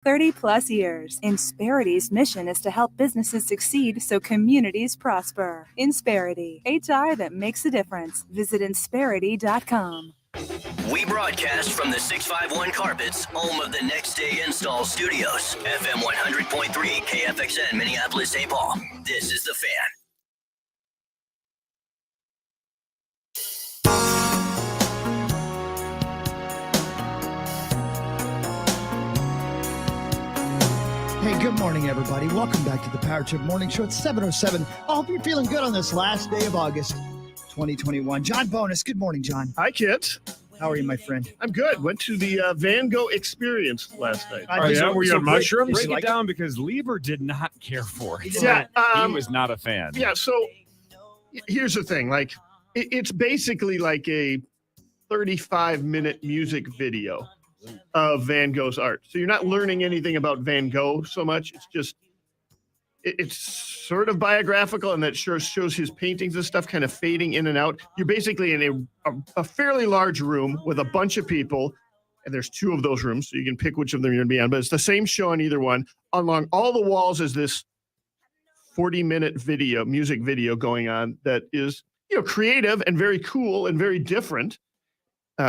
30 plus years. Insperity's mission is to help businesses succeed so communities prosper. Insperity, HR that makes a difference. Visit Insperity.com. We broadcast from the 651 Carpets, home of the Next Day Install Studios. FM 100.3 KFXN, Minneapolis, St. Paul. This is The Fan. Hey, good morning, everybody. Welcome back to the Power Trip Morning Show. It's 7:07. I hope you're feeling good on this last day of August, 2021. John Bonus. Good morning, John. Hi, Kit. How are you, my friend? I'm good. Went to the Van Gogh experience last night. Were you on mushrooms? Break it down because Lieber did not care for it. Yeah, he was not a fan. Yeah, so here's the thing. Like, it's basically like a 35-minute music video of Van Gogh's art. So you're not learning anything about Van Gogh so much. It's just, it's sort of biographical, and that sure shows his paintings and stuff kind of fading in and out. You're basically in a fairly large room with a bunch of people, and there's two of those rooms, so you can pick which of them you're going to be on, but it's the same show on either one. Along all the walls is this 40-minute video, music video going on that is, creative and very cool and very different.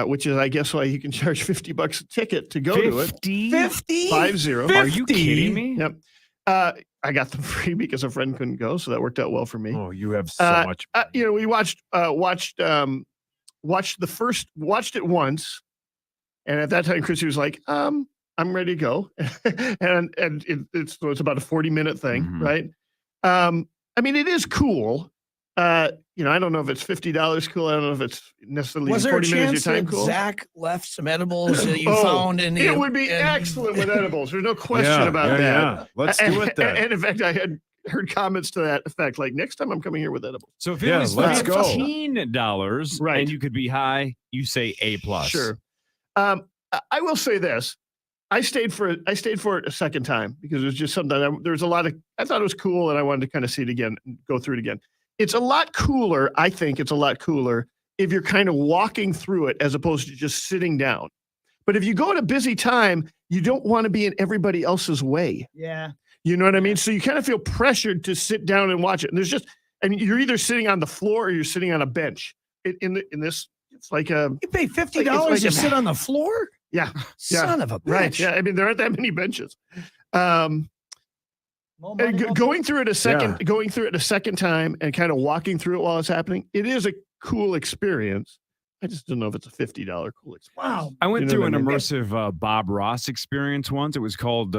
Which is, I guess, why you can charge $50 a ticket to go to it. 50? 50? Are you kidding me? Yep. I got them free because a friend couldn't go, so that worked out well for me. Oh, you have so much. We watched it once, and at that time, Chrissy was like, "I'm ready to go," and it's about a 40-minute thing, right? I mean, it is cool. I don't know if it's $50 cool. I don't know if it's necessarily 40 minutes of your time cool. Zach left some edibles that you found in the... It would be excellent with edibles. There's no question about that. Yeah. Let's do it then. And in fact, I had heard comments to that effect, like, next time I'm coming here with edibles. So if it was $15 and you could be high, you say A+. Sure. I will say this. I stayed for it a second time because it was just something I thought it was cool, and I wanted to kind of see it again and go through it again. It's a lot cooler. I think it's a lot cooler if you're kind of walking through it as opposed to just sitting down. But if you go at a busy time, you don't want to be in everybody else's way. Yeah. You know what I mean? So you kind of feel pressured to sit down and watch it. And you're either sitting on the floor or you're sitting on a bench. In this, it's like a... You pay $50 to sit on the floor? Yeah. Son of a bitch. Right. Yeah. I mean, there aren't that many benches. Going through it a second time and kind of walking through it while it's happening, it is a cool experience. I just don't know if it's a $50 cool experience. Wow. I went through an immersive Bob Ross experience once. It was called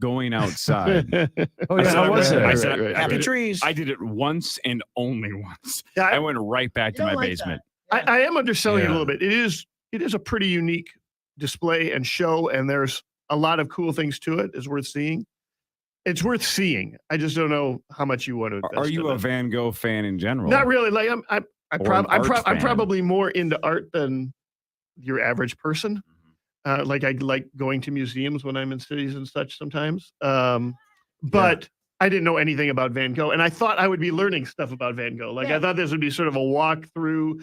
Going Outside. How was it? Happy trees. I did it once and only once. Yeah, I went right back to my basement. I am underselling it a little bit. It is a pretty unique display and show, and there's a lot of cool things to it. It's worth seeing. It's worth seeing. I just don't know how much you want to invest. Are you a Van Gogh fan in general? Not really. Like I'm probably more into art than your average person. Like I like going to museums when I'm in cities and such sometimes. But I didn't know anything about Van Gogh, and I thought I would be learning stuff about Van Gogh. Like I thought this would be sort of a walk through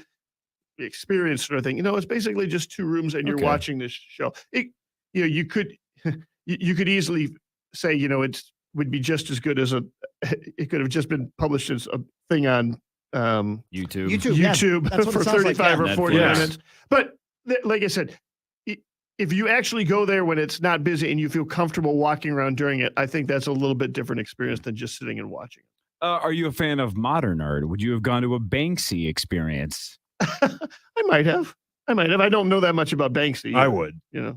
experience sort of thing. It's basically just two rooms, and you're watching this show. You could easily say, it would be just as good as it could have just been published as a thing on YouTube for 35 or 40 minutes. But like I said, if you actually go there when it's not busy and you feel comfortable walking around during it, I think that's a little bit different experience than just sitting and watching. Are you a fan of modern art? Would you have gone to a Banksy experience? I might have. I don't know that much about Banksy. I would. I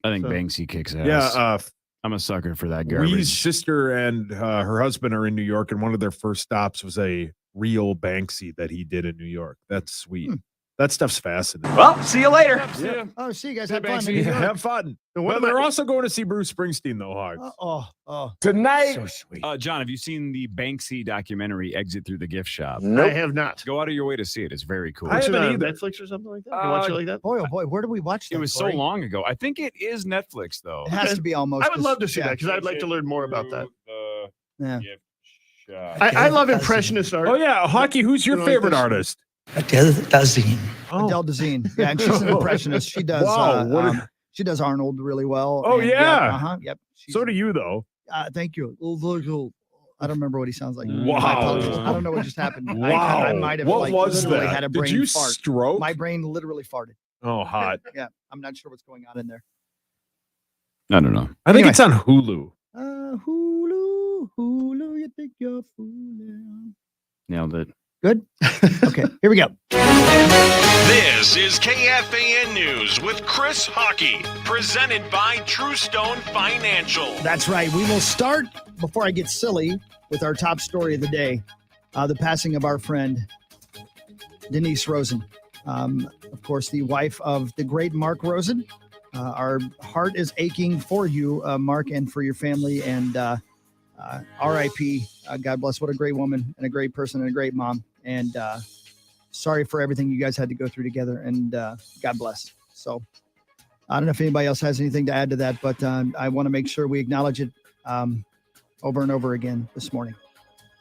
think Banksy kicks ass. Yeah, I'm a sucker for that garbage. Ree's sister and her husband are in New York, and one of their first stops was a real Banksy that he did in New York. That's sweet. That stuff's fascinating. Well, see you later. Yeah. Oh, see you guys. Have fun. Have fun. Well, they're also going to see Bruce Springsteen, though, Hogs. Tonight. So sweet. John, have you seen the Banksy documentary, Exit Through the Gift Shop? No, I have not. Go out of your way to see it. It's very cool. I haven't on Netflix or something like that? You watch it like that? Boy, oh boy, where do we watch that? It was so long ago. I think it is Netflix, though. It has to be almost. I would love to see that because I'd like to learn more about that. Yeah. I love impressionist art. Oh, yeah. Hawkey, who's your favorite artist? Adele Dazeem. Adele Dazeem. Yeah, and she's an impressionist. She does. Wow. She does Arnold really well. Oh, and, yeah. Yep. She's- So do you, though. Thank you. I don't remember what he sounds like. Wow. My apologies. I don't know what just happened. Wow. I might have what was literally that? had a Did brain you fart. stroke? My brain literally farted. Oh, hot. Yeah. I'm not sure what's going on in there. I don't know. I think Anyway. it's on Hulu. Hulu, you think you're fooling. Nailed it. Good? Okay, here we go. This is KFAN News with Chris Hawkey, presented by True Stone Financial. That's right. We will start, before I get silly, with our top story of the day, the passing of our friend, Denise Rosen. Of course, the wife of the great Mark Rosen. Our heart is aching for you, Mark, and for your family. And R.I.P. God bless. What a great woman and a great person and a great mom. And sorry for everything you guys had to go through together. And God bless. So I don't know if anybody else has anything to add to that, but I want to make sure we acknowledge it over and over again this morning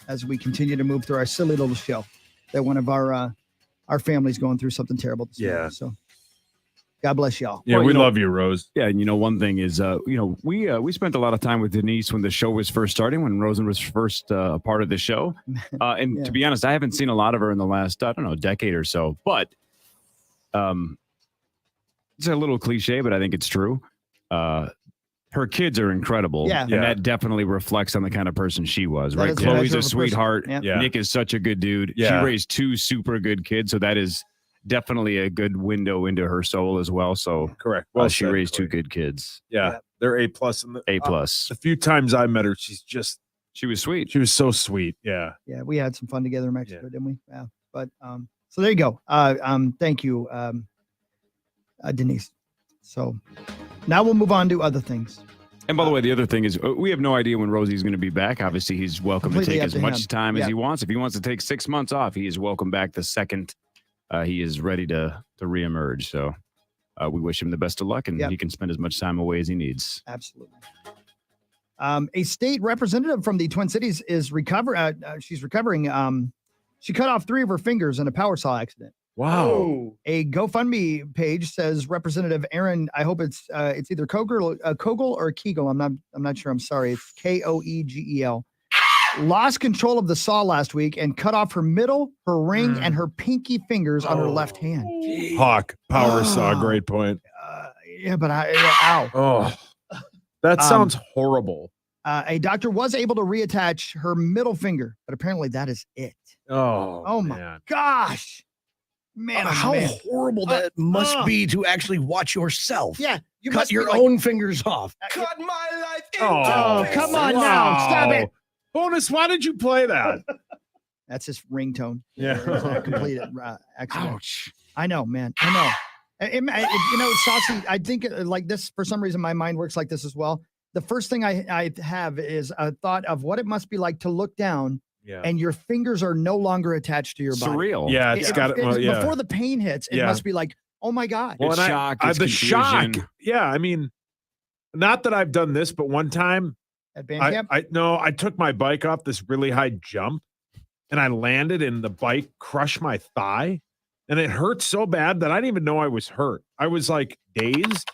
as we continue to move through our silly little show that one of our family's going through something terrible this morning. So God bless y'all. Yeah, Well, we love you, Rose. Yeah, and one thing is, we spent a lot of time with Denise when the show was first starting, when Rosen was first a part of the show. And Yeah. to be honest, I haven't seen a lot of her in the last, decade or so. But it's a little cliche, but I think it's true. Her kids are incredible. Yeah. And that definitely reflects on the kind of person she was, That right? is a Chloe's measure a of a person. sweetheart. Yeah. Yeah. Nick is such a good dude. Yeah. She raised 2 super good kids, so that is definitely a good window into her soul as well. So Correct. she said, raised Chloe. 2 good kids. Yeah, they're A+. And A plus. the few times I met her, She was sweet. she was so sweet. Yeah. Yeah, we had some fun together in Mexico, Yeah. didn't we? Yeah. But so there you go. Thank you, Denise. So now we'll move on to other things. And by the way, the other thing is we have no idea when Rosie's going to be back. Obviously, he's welcome to Completely take up as to much him. time Yeah. as he wants. If he wants to take 6 months off, he is welcome back the second he is ready to reemerge. So we wish him the best of luck, and Yep. he can spend as much time away as he needs. Absolutely. A state representative from the Twin Cities is she's recovering. She cut off 3 of her fingers in a power saw accident. Wow. A GoFundMe page says Representative Aaron. I hope it's either Kogel or Kegel. I'm not sure. I'm sorry. It's Koegel. Lost control of the saw last week and cut off her middle, her ring, and her pinky fingers on her left hand. Hawk, power saw, great point. Yeah, but ow. Oh, that sounds horrible. A doctor was able to reattach her middle finger, but apparently that is it. Oh my man. Gosh, man, How man. horrible that must be to actually watch yourself. Yeah, you Cut must your be like, own fingers off. Cut my life into Oh, pieces. come on now, stop it. Bonus, why did you play that? That's his ringtone. Yeah. It's a complete accident. Ouch. I know, man. I know. Saucy, I think like this, for some reason, my mind works like this as well. The first thing I have is a thought of what it must be like to look down Yeah. and your fingers are no longer attached to your body. Surreal. Yeah, it's got it. Well, yeah. Before the pain hits, it Yeah. must be like, oh my God. It's and shock, it's the shock. confusion. Yeah, I mean, not that I've done this, but one time At band camp? I took my bike off this really high jump and I landed and the bike crushed my thigh and it hurt so bad that I didn't even know I was hurt. I was like dazed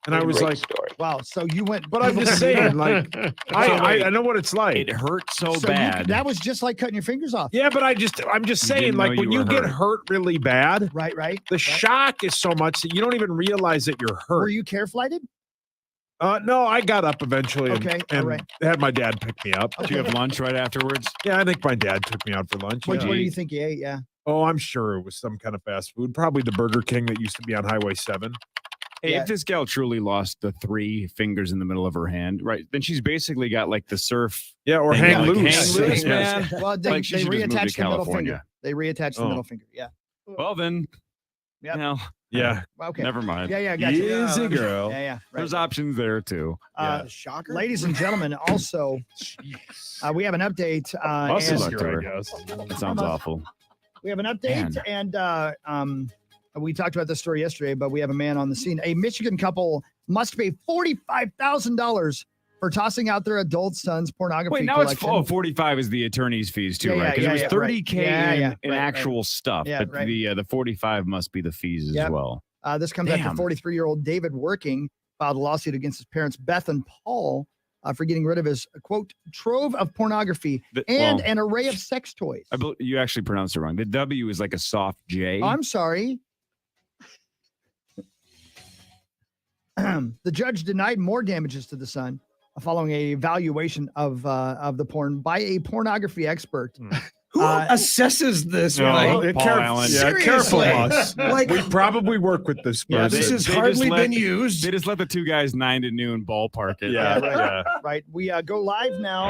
and I was like, Wow. So you went, but I'm just saying, like, I know what it's like. It hurt so so bad. that was just like cutting your fingers off. Yeah, but I'm just You saying, didn't like know when you you were get hurt. hurt really bad, Right. the shock is so much that you don't even realize that you're hurt. Were you care flighted? No, I got up eventually and, Okay, all and right. had my dad pick me up. Did you have lunch right afterwards? Yeah, I think my dad took me out for lunch. Where yeah. do you think you ate? Yeah. Oh, I'm sure it was some kind of fast food. Probably the Burger King that used to be on Highway 7. Hey, Yeah. if this gal truly lost the 3 fingers in the middle of her hand, right, then she's basically got like the surf. Yeah, or thing, hang like, loose. hang loose, Yeah. man. Well, they, Like, she they should just move to reattached the middle California. finger. They reattached the Oh. middle finger. Yeah. Well, then, Yep. no, Yeah. Okay. never mind. Yeah, I got you. Easy girl. Yeah. Right. There's options there too. Shocker. Ladies and gentlemen, also, we have an update. Us and is luck to her. here, I guess. That sounds awful. we have an update, and we talked about this story yesterday, but we have a man on the scene. A Michigan couple must pay $45,000 for tossing out their adult son's pornography Wait, now collection. it's 45 is the attorney's fees too, Yeah, right? Because yeah, it was yeah, 30K right. Yeah, in, yeah, in right, actual stuff, Yeah, but right. the 45 must be the fees as Yep. well. This comes after 43-year-old David Working filed a lawsuit against his parents, Beth and Paul, for getting rid of his, quote, trove of pornography and an array of sex toys. You actually pronounced it wrong. The W is like a soft J. Oh, I'm sorry. The judge denied more damages to the son following a evaluation of the porn by a pornography expert. Who assesses this? Careful, us. We probably work with this person. Yeah, this has hardly been used. They just let the two guys 9 to noon ballpark it. Right. We go live now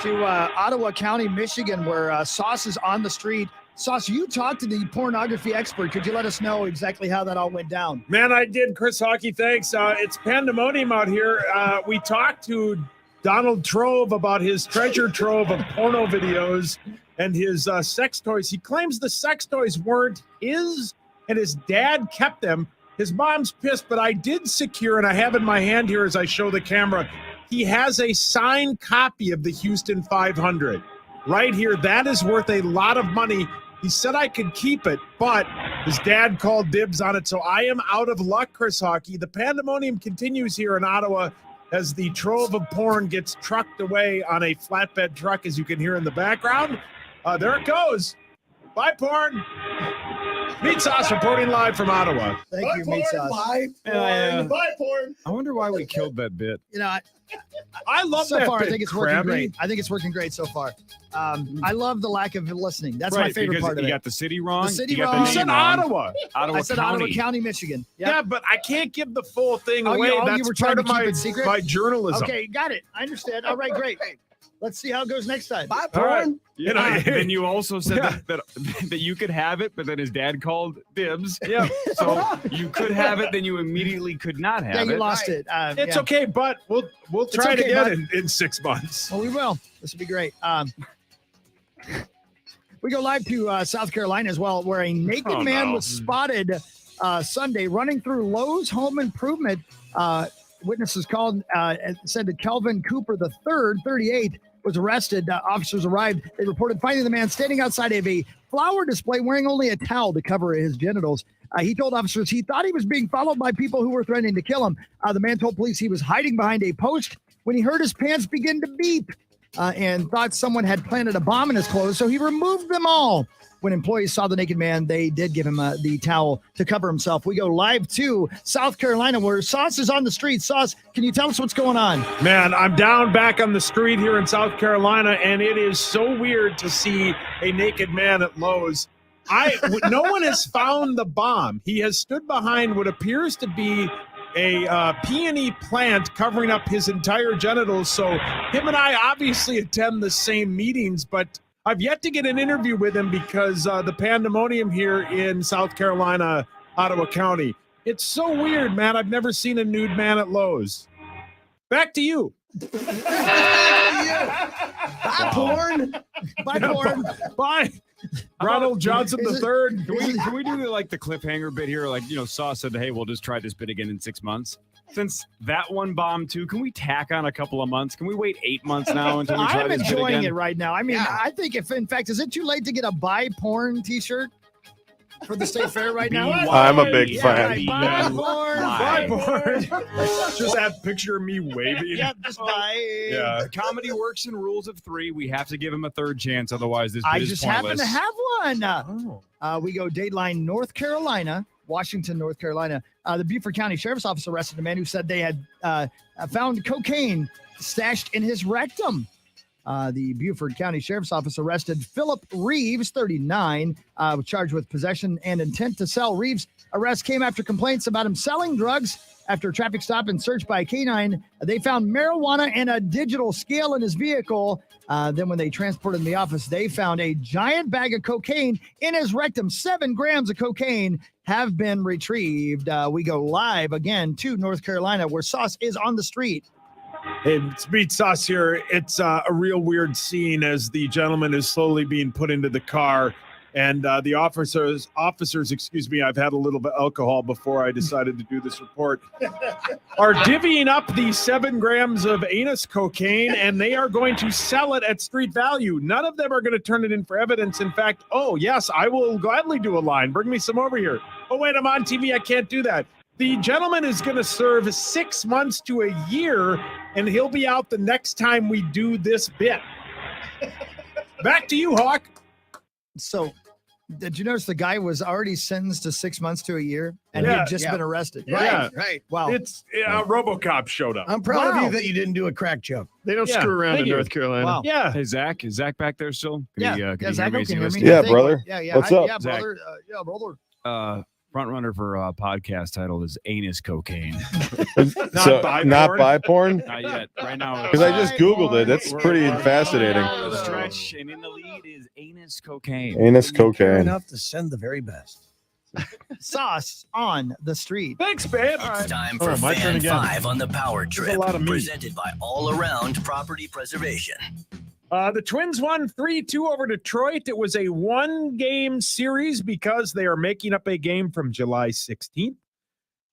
to Ottawa County, Michigan, where Sauce is on the street. Sauce, you talked to the pornography expert. Could you let us know exactly how that all went down? Man, I did. Chris Hawkey, thanks. It's pandemonium out here. We talked to Donald Trove about his treasure trove of porno videos and his sex toys. He claims the sex toys weren't his and his dad kept them. His mom's pissed, but I did secure, and I have in my hand here as I show the camera, he has a signed copy of the Houston 500 right here. That is worth a lot of money. He said I could keep it, but his dad called dibs on it, so I am out of luck, Chris Hawkey. The pandemonium continues here in Ottawa as the trove of porn gets trucked away on a flatbed truck, as you can hear in the background. There it goes. Bye, porn. Meatsauce reporting live from Ottawa. Thank you, Meatsauce. Bye, porn. I wonder why we killed that bit. You know, I love so that far. bit, I think it's working Krabby. great. I think it's working great so far. I love the lack of listening. That's my favorite part of it. You got the city wrong. The city you got wrong. the You said name wrong. Ottawa. I said County. Ottawa County, Michigan. Yep. Yeah, but I can't give the full thing Oh, away. you That's were trying part to of keep it secret? my journalism. Okay, got it. I understand. All right, great. Let's see how it goes next time. Bye, All right. porn. You know, Then you also said Yeah. that you could have it, but then his dad called dibs. Yeah. So you could have it, then you immediately could not have Yeah, it. you lost it. It's yeah. okay, but we'll try okay, it again bud. in 6 months. Well, we will. This will be great. We go live to South Carolina as well, where a naked man was spotted Sunday running through Lowe's home improvement. Witnesses called and said that Kelvin Cooper III, 38, was arrested. Officers arrived. They reported finding the man standing outside of a flower display wearing only a towel to cover his genitals. He told officers he thought he was being followed by people who were threatening to kill him. The man told police he was hiding behind a post when he heard his pants begin to beep and thought someone had planted a bomb in his clothes, so he removed them all. When employees saw the naked man, they did give him the towel to cover himself. We go live to South Carolina, where Sauce is on the street. Sauce, can you tell us what's going on? Man, I'm down back on the street here in South Carolina, and it is so weird to see a naked man at Lowe's. No one has found the bomb. He has stood behind what appears to be a peony plant covering up his entire genitals. So him and I obviously attend the same meetings, but I've yet to get an interview with him because the pandemonium here in South Carolina, Ottawa County. It's so weird, man. I've never seen a nude man at Lowe's. Back to you. Bye, porn. Bye, porn. Bye. Ronald Johnson III. Can we do the cliffhanger bit here? Sauce said, hey, we'll just try this bit again in 6 months. Since that one bombed too, can we tack on a couple of months? Can we wait 8 months now until we try I'm this bit enjoying again? it right now. I mean, I think is it too late to get a buy porn t-shirt for the state fair right now? I'm a big fan. Right. Buy porn. Bye, porn. Just that picture of me waving. Yeah, just buy. Yeah. Comedy works in rules of 3. We have to give him a third chance. Otherwise, this bit I is just pointless. happen to have one. We go Dateline, North Carolina, Washington, North Carolina. The Beaufort County Sheriff's Office arrested a man who said they had found cocaine stashed in his rectum. The Beaufort County Sheriff's Office arrested Philip Reeves, 39, charged with possession and intent to sell. Reeves' arrest came after complaints about him selling drugs. After a traffic stop and search by a canine, they found marijuana and a digital scale in his vehicle. Then when they transported him to the office, they found a giant bag of cocaine in his rectum. 7 grams of cocaine have been retrieved. We go live again to North Carolina, where Sauce is on the street. Hey, it's Meatsauce here. It's a real weird scene as the gentleman is slowly being put into the car. And the officers, I've had a little bit of alcohol before I decided to do this report, are divvying up the 7 grams of anus cocaine, and they are going to sell it at street value. None of them are going to turn it in for evidence. In fact, oh, yes, I will gladly do a line. Bring me some over here. Oh, wait, I'm on TV. I can't do that. The gentleman is going to serve 6 months to a year, and he'll be out the next time we do this bit. Back to you, Hawk. So, did you notice the guy was already sentenced to 6 months to a year, and he had just been arrested? Right. Wow. It's RoboCop showed up. I'm proud of you that you didn't do a crack joke. They don't screw around in North Carolina. Wow. Yeah. Hey, Zach. Is Zach back there still? Yeah. Zach, can can you you hear hear me? me? Yeah, brother. Yeah. What's up? Yeah, brother. Yeah, brother. Front runner for podcast title is Anus Cocaine. Not bi porn? Not yet. Right now. Because I just Googled it. That's pretty fascinating. The stretch, and in the lead is Anus Cocaine. Anus Care cocaine. enough to send the very best. Sauce on the street. Thanks, babe. It's time for my turn Fan again. 5 on the Power Trip, a lot of meat. presented by All Around Property Preservation. The Twins won 3-2 over Detroit. It was a one-game series because they are making up a game from July 16th.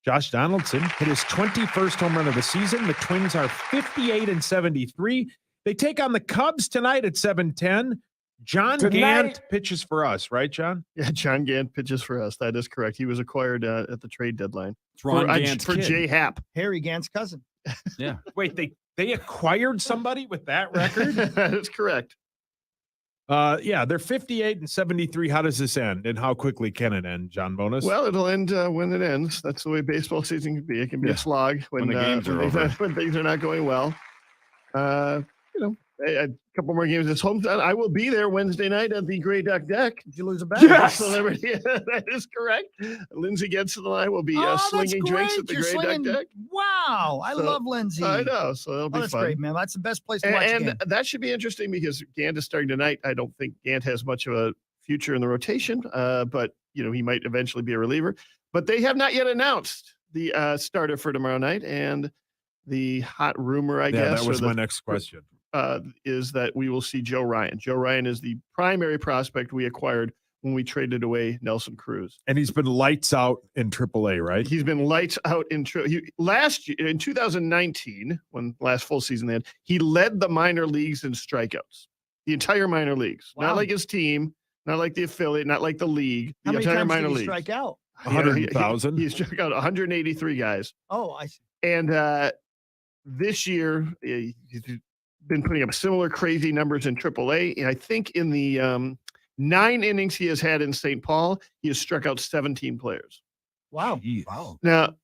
Josh Donaldson hit his 21st home run of the season. The Twins are 58-73. They take on the Cubs tonight at 7:10. John Gant pitches for us, right, John? Yeah, John Gant pitches for us. That is correct. He was acquired at the trade deadline It's Ron Gant's for kid. Jay Happ. Harry Gant's cousin. Yeah. Wait, they acquired somebody with that record? That is correct. Yeah, they're 58-73. How does this end, and how quickly can it end, John Bonus? Well, it'll end when it ends. That's the way baseball season can be. It can be a slog when the games are over. when things are not going well. A couple more games this home. I will be there Wednesday night at the Grey Duck Deck. Did you lose a bet? Yes, Celebrity. That is correct. Lindsay Getson and I will be that's slinging drinks at the great. Grey You're Duck Deck. Wow. I So, love Lindsay. I know, so that'll be That's fun. great, man. That's the best place to watch a game. And that should be interesting because Gant is starting tonight. I don't think Gant has much of a future in the rotation, but he might eventually be a reliever. But they have not yet announced the starter for tomorrow night, and the hot rumor, I guess, that was my next question. Is that we will see Joe Ryan. Joe Ryan is the primary prospect we acquired when we traded away Nelson Cruz. And he's been lights out in AAA, right? He's been lights out in last year in 2019, when last full season they had, he led the minor leagues in strikeouts, the entire minor leagues. Wow. Not like his team, not like the affiliate, not like the league. How The many entire times minor did he leagues. strike out? 100,000. He struck out 183 guys, Oh, I see. and this year he's been putting up similar crazy numbers in AAA. And I think in the 9 innings he has had in St. Paul, he has struck out 17 players. Wow. Wow. Now,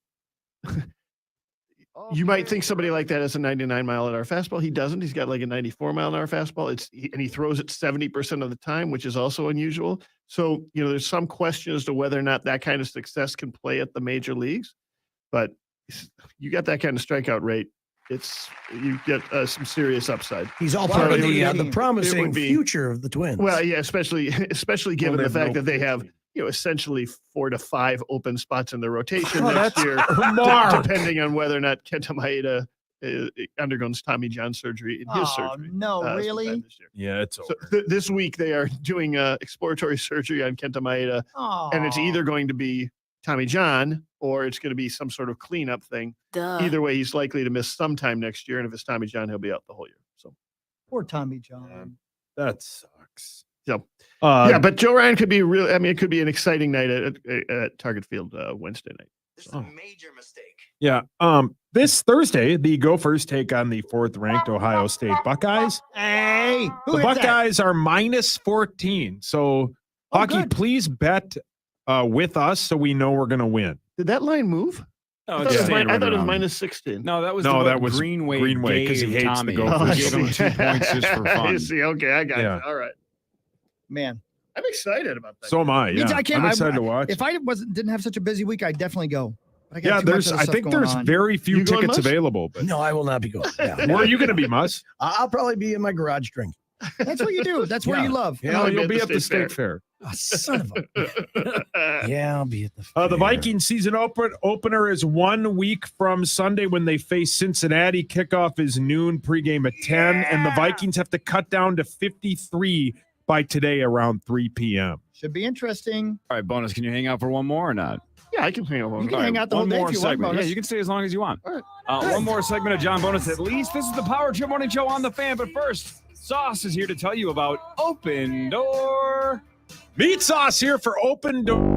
you might think somebody like that has a 99-mile-an-hour fastball. He doesn't. He's got like a 94-mile-an-hour fastball. And he throws it 70% of the time, which is also unusual. So, there's some question as to whether or not that kind of success can play at the major leagues. But you got that kind of strikeout rate, you get some serious upside. He's all Wow, part of it would the be- promising be- future of the Twins. Well, yeah, especially given the fact that they have, no essentially 4 to 5 open spots in the rotation Oh, next that's year, Mark. depending on whether or not Kenta Maeda undergoes Tommy John surgery in his surgery. No, really? sometime this year. Yeah, it's over. So this week they are doing exploratory surgery on Kenta Maeda, and it's either going to be Tommy John or it's going to be some sort of cleanup thing. Either way, he's likely to miss sometime next year, and if it's Tommy John, he'll be out the whole year. So Poor Tommy John. That sucks. yeah, but Joe Ryan could be real. I mean, it could be an exciting night at Target Field Wednesday night. This is a major mistake. Yeah. This Thursday, the Gophers take on the 4th-ranked Ohio State Buckeyes. Hey, who The hit that? Buckeyes are -14. So, Oh, Hawkey, good. please bet with us so we know we're going to win. Did that line move? No, I it's thought, staying I thought it was around. -16. No, that was No, the that was Greenway because he gave hates Tommy. the Gophers. I He gave him 2 points just for I fun. see. Okay, I got Yeah. you. All right. Man. I'm excited about that. So am I. Me Yeah. too. I can't- I'm excited to watch. If I didn't have such a busy week, I'd definitely go. But I got Yeah, too much there's. other I stuff think going there's on. very few You going, tickets Mus? available. But No, I will not be going. Yeah. where are you going to be, Mus? I'll probably be in my garage drinking. That's what you do. That's where Yeah. you love. Yeah, No, I'll be you'll at be the at the state state fair. Oh, son of a. Yeah, I'll be at the. The fair. Viking season opener is 1 week from Sunday when they face Cincinnati. Kickoff is noon, pregame at 10, and the Vikings have to cut down to 53 by today around 3 p.m. Should be interesting. All right, Bonus, can you hang out for one more or not? Yeah, I can hang on. You can hang out the whole One day more if you want, segment. Bonus. Yeah, you can stay as long as you want. All right. One more segment of John Bonus at least. This is the Power Trip Morning Show on the Fan. But first, Sauce is here to tell you about Open Door. Meatsauce here for Open Door.